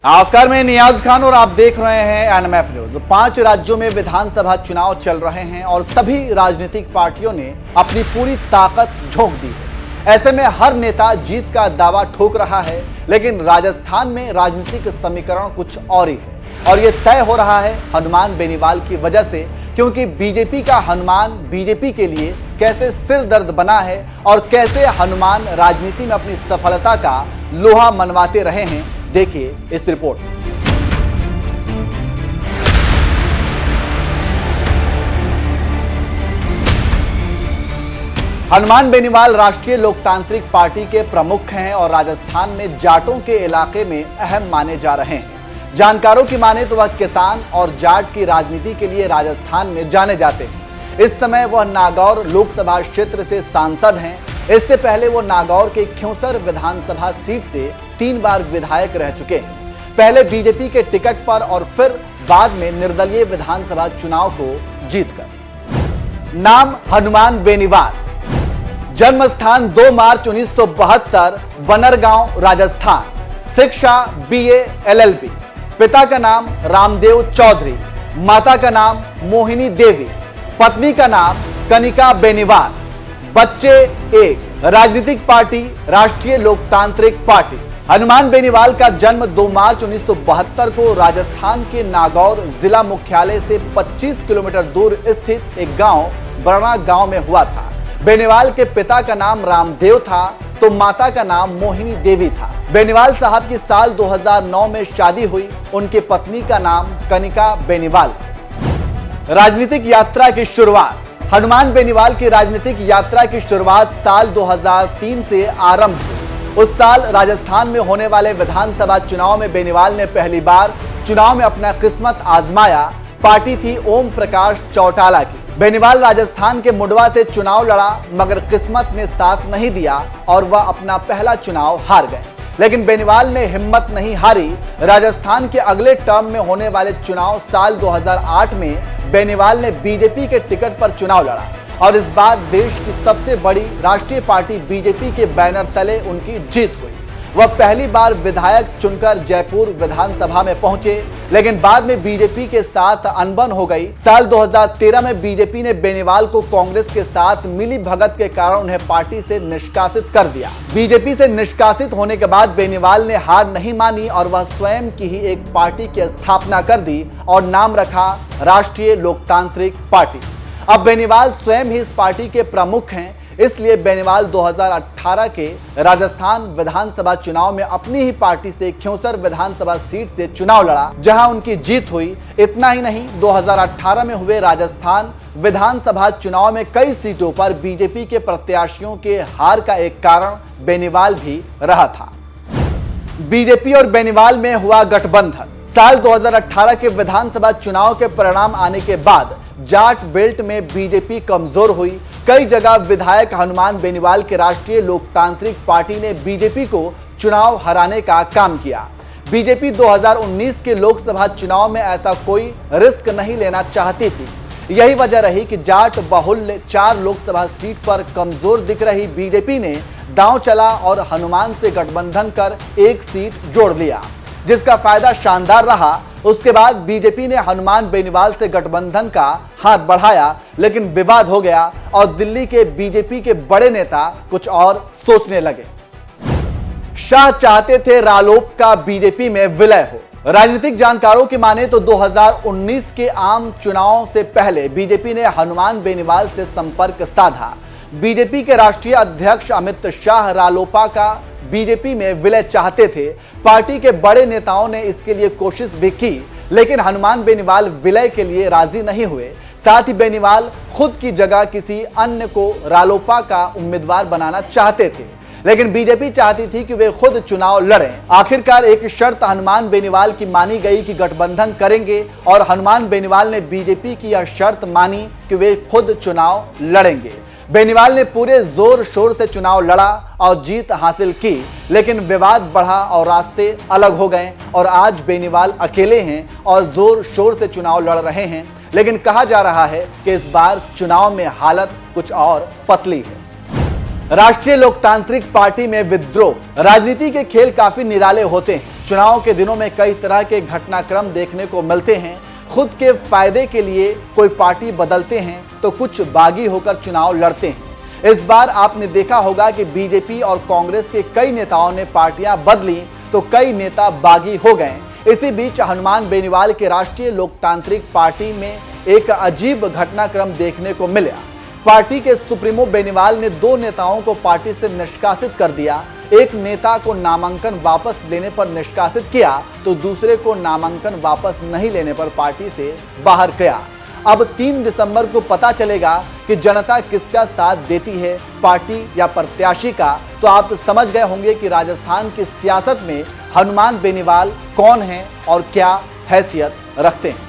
नमस्कार, मैं नियाज खान और आप देख रहे हैं एनएमएफ न्यूज। 5 राज्यों में विधानसभा चुनाव चल रहे हैं और सभी राजनीतिक पार्टियों ने अपनी पूरी ताकत झोंक दी है। ऐसे में हर नेता जीत का दावा ठोक रहा है, लेकिन राजस्थान में राजनीतिक समीकरण कुछ और ही है और ये तय हो रहा है हनुमान बेनीवाल की वजह से, क्योंकि बीजेपी का हनुमान बीजेपी के लिए कैसे सिर दर्द बना है और कैसे हनुमान राजनीति में अपनी सफलता का लोहा मनवाते रहे हैं। देखिए इस रिपोर्ट। हनुमान बेनीवाल राष्ट्रीय लोकतांत्रिक पार्टी के प्रमुख हैं और राजस्थान में जाटों के इलाके में अहम माने जा रहे हैं। जानकारों की माने तो वह किसान और जाट की राजनीति के लिए राजस्थान में जाने जाते हैं। इस समय वह नागौर लोकसभा क्षेत्र से सांसद हैं। इससे पहले वो नागौर के ख्यूसर विधानसभा सीट से 3 बार विधायक रह चुके हैं, पहले बीजेपी के टिकट पर और फिर बाद में निर्दलीय विधानसभा चुनाव को जीतकर। नाम हनुमान बेनीवाल, जन्म स्थान 2 मार्च 1972 बनरगांव राजस्थान, शिक्षा BA LLB, पिता का नाम रामदेव चौधरी, माता का नाम मोहिनी देवी, पत्नी का नाम कनिका बेनीवाल, बच्चे 1, राजनीतिक पार्टी राष्ट्रीय लोकतांत्रिक पार्टी। हनुमान बेनीवाल का जन्म 2 मार्च 1972 को राजस्थान के नागौर जिला मुख्यालय से 25 किलोमीटर दूर स्थित एक गांव बरना गांव में हुआ था। बेनीवाल के पिता का नाम रामदेव था तो माता का नाम मोहिनी देवी था। बेनीवाल साहब की साल 2009 में शादी हुई। उनके पत्नी का नाम कनिका बेनीवाल। राजनीतिक यात्रा की शुरुआत। हनुमान बेनीवाल की राजनीतिक यात्रा की शुरुआत साल 2003 से आरंभ हुई। उस साल राजस्थान में होने वाले विधानसभा चुनाव में बेनीवाल ने पहली बार चुनाव में अपना किस्मत आजमाया। पार्टी थी ओम प्रकाश चौटाला की। बेनीवाल राजस्थान के मुंडवा से चुनाव लड़ा, मगर किस्मत ने साथ नहीं दिया और वह अपना पहला चुनाव हार गए। लेकिन बेनीवाल ने हिम्मत नहीं हारी। राजस्थान के अगले टर्म में होने वाले चुनाव साल 2008 में बेनीवाल ने बीजेपी के टिकट पर चुनाव लड़ा और इस बार देश की सबसे बड़ी राष्ट्रीय पार्टी बीजेपी के बैनर तले उनकी जीत हुई। वह पहली बार विधायक चुनकर जयपुर विधानसभा में पहुंचे, लेकिन बाद में बीजेपी के साथ अनबन हो गई। साल 2013 में बीजेपी ने बेनीवाल को कांग्रेस के साथ मिली भगत के कारण उन्हें पार्टी से निष्कासित कर दिया। बीजेपी से निष्कासित होने के बाद बेनीवाल ने हार नहीं मानी और वह स्वयं की ही एक पार्टी की स्थापना कर दी और नाम रखा राष्ट्रीय लोकतांत्रिक पार्टी। अब बेनीवाल स्वयं ही इस पार्टी के प्रमुख हैं, इसलिए बेनीवाल 2018 के राजस्थान विधानसभा चुनाव में अपनी ही पार्टी से ख्यूसर विधानसभा सीट से चुनाव लड़ा, जहां उनकी जीत हुई। इतना ही नहीं, 2018 में हुए राजस्थान विधानसभा चुनाव में कई सीटों पर बीजेपी के प्रत्याशियों के हार का एक कारण बेनीवाल भी रहा था। बीजेपी और बेनीवाल में हुआ गठबंधन। साल 2018 के विधानसभा चुनाव के परिणाम आने के बाद जाट बेल्ट में बीजेपी कमजोर हुई। कई जगह विधायक हनुमान बेनीवाल के राष्ट्रीय लोकतांत्रिक पार्टी ने बीजेपी को चुनाव हराने का काम किया। बीजेपी 2019 के लोकसभा चुनाव में ऐसा कोई रिस्क नहीं लेना चाहती थी। यही वजह रही कि जाट बहुल्य 4 लोकसभा सीट पर कमजोर दिख रही बीजेपी ने दांव चला और हनुमान से गठबंधन कर एक सीट जोड़ लिया, जिसका फायदा शानदार रहा। उसके बाद बीजेपी ने हनुमान बेनीवाल से गठबंधन का हाथ बढ़ाया, लेकिन विवाद हो गया और दिल्ली के बीजेपी के बड़े नेता कुछ और सोचने लगे। शाह चाहते थे रालोप का बीजेपी में विलय हो। राजनीतिक जानकारों की माने तो 2019 के आम चुनाव से पहले बीजेपी ने हनुमान बेनीवाल से संपर्क साधा। बीजेपी के राष्ट्रीय अध्यक्ष अमित शाह रालोपा का बीजेपी में विलय चाहते थे। पार्टी के बड़े नेताओं ने इसके लिए कोशिश भी की, लेकिन हनुमान बेनीवाल विलय के लिए राजी नहीं हुए। साथ ही बेनीवाल खुद की जगह किसी अन्य को रालोपा का उम्मीदवार बनाना चाहते थे, लेकिन बीजेपी चाहती थी कि वे खुद चुनाव लड़ें। आखिरकार एक शर्त हनुमान बेनीवाल की मानी गई कि गठबंधन करेंगे और हनुमान बेनीवाल ने बीजेपी की यह शर्त मानी कि वे खुद चुनाव लड़ेंगे। बेनीवाल ने पूरे जोर शोर से चुनाव लड़ा और जीत हासिल की, लेकिन विवाद बढ़ा और रास्ते अलग हो गए और आज बेनीवाल अकेले हैं और जोर शोर से चुनाव लड़ रहे हैं। लेकिन कहा जा रहा है कि इस बार चुनाव में हालत कुछ और पतली है। राष्ट्रीय लोकतांत्रिक पार्टी में विद्रोह। राजनीति के खेल काफी निराले होते हैं। चुनाव के दिनों में कई तरह के घटनाक्रम देखने को मिलते हैं। खुद के फायदे के लिए कोई पार्टी बदलते हैं तो कुछ बागी होकर चुनाव लड़ते हैं। इस बार आपने देखा होगा कि बीजेपी और कांग्रेस के कई नेताओं ने पार्टियां बदली तो कई नेता बागी हो गए। इसी बीच हनुमान बेनीवाल के राष्ट्रीय लोकतांत्रिक पार्टी में एक अजीब घटनाक्रम देखने को मिला। पार्टी के सुप्रीमो बेनीवाल ने 2 नेताओं को पार्टी से निष्कासित कर दिया। एक नेता को नामांकन वापस लेने पर निष्कासित किया तो दूसरे को नामांकन वापस नहीं लेने पर पार्टी से बाहर किया। अब 3 दिसंबर को पता चलेगा कि जनता किसका साथ देती है, पार्टी या प्रत्याशी का। तो आप समझ गए होंगे कि राजस्थान की सियासत में हनुमान बेनीवाल कौन है और क्या हैसियत रखते हैं।